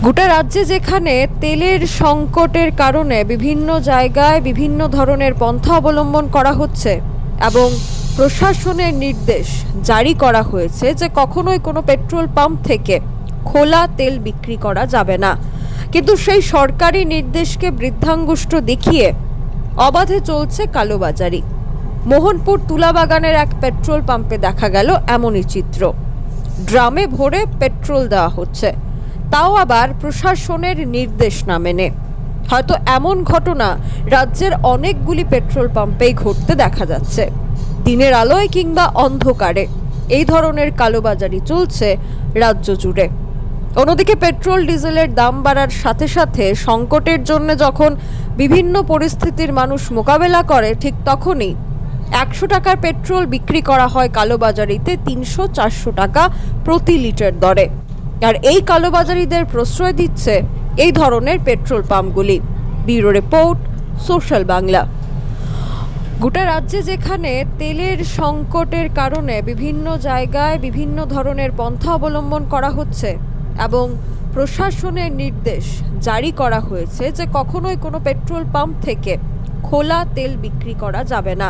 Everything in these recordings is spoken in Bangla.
গোটা রাজ্যে যেখানে তেলের সংকটের কারণে বিভিন্ন জায়গায় বিভিন্ন ধরনের পন্থা অবলম্বন করা হচ্ছে এবং প্রশাসনের নির্দেশ জারি করা হয়েছে যে কখনোই কোনো পেট্রোল পাম্প থেকে খোলা তেল বিক্রি করা যাবে না, কিন্তু সেই সরকারি নির্দেশকে বৃদ্ধাঙ্গুষ্ঠ দেখিয়ে অবাধে চলছে কালোবাজারি। মোহনপুর তুলাবাগানের এক পেট্রোল পাম্পে দেখা গেল এমনই চিত্র। ড্রামে ভরে পেট্রোল দেওয়া হচ্ছে, তাও আবার প্রশাসনের নির্দেশ না মেনে। হয়তো এমন ঘটনা রাজ্যের অনেকগুলি পেট্রোল পাম্পেই ঘটতে দেখা যাচ্ছে। দিনের আলোয় কিংবা অন্ধকারে এই ধরনের কালোবাজারি চলছে রাজ্য জুড়ে। অন্যদিকে পেট্রোল ডিজেলের দাম বাড়ার সাথে সাথে সংকটের জন্য যখন বিভিন্ন পরিস্থিতির মানুষ মোকাবেলা করে, ঠিক তখনই 100 টাকার পেট্রোল বিক্রি করা হয় কালোবাজারিতে 300-400 টাকা প্রতি লিটার দরে। আর এই কালোবাজারিদের প্রশ্রয় দিচ্ছে এই ধরনের পেট্রোল পাম্পগুলি। Bureau report, social Bangla. গোটা রাজ্যে যেখানে তেলের সংকটের কারণে বিভিন্ন জায়গায় বিভিন্ন ধরনের পন্থা অবলম্বন করা হচ্ছে এবং প্রশাসনের নির্দেশ জারি করা হয়েছে যে কখনোই কোনো পেট্রোল পাম্প থেকে খোলা তেল বিক্রি করা যাবে না,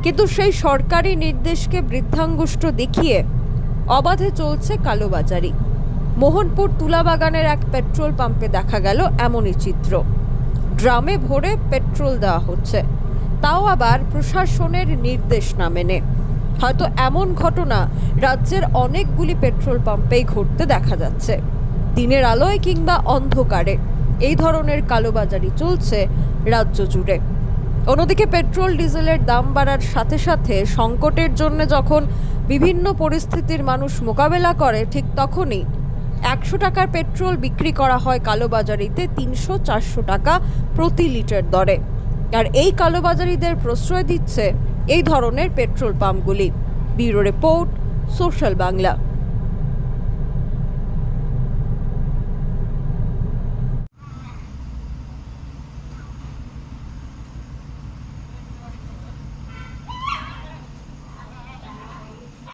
কিন্তু সেই সরকারি নির্দেশকে বৃদ্ধাঙ্গুষ্ঠ দেখিয়ে অবাধে চলছে কালোবাজারি। মোহনপুর তুলাবাগানের এক পেট্রোল পাম্পে দেখা গেল এমনই চিত্র। ড্রামে ভরে পেট্রোল দেওয়া হচ্ছে, তাও আবার প্রশাসনের নির্দেশ না মেনে। হয়তো এমন ঘটনা রাজ্যের অনেকগুলি পেট্রোল পাম্পেই ঘটতে দেখা যাচ্ছে। দিনের আলোয় কিংবা অন্ধকারে এই ধরনের কালোবাজারি চলছে রাজ্য জুড়ে। অন্যদিকে পেট্রোল ডিজেলের দাম বাড়ার সাথে সাথে সংকটের জন্য যখন বিভিন্ন পরিস্থিতির মানুষ মোকাবেলা করে, ঠিক তখনই 100 টাকার পেট্রোল বিক্রি করা হয় কালোবাজারিতে 300-400 টাকা প্রতি লিটার দরে। আর এই কালোবাজারিদের প্রশ্রয় দিচ্ছে এই ধরনের পেট্রোল পাম্পগুলি। Bureau report, social Bangla.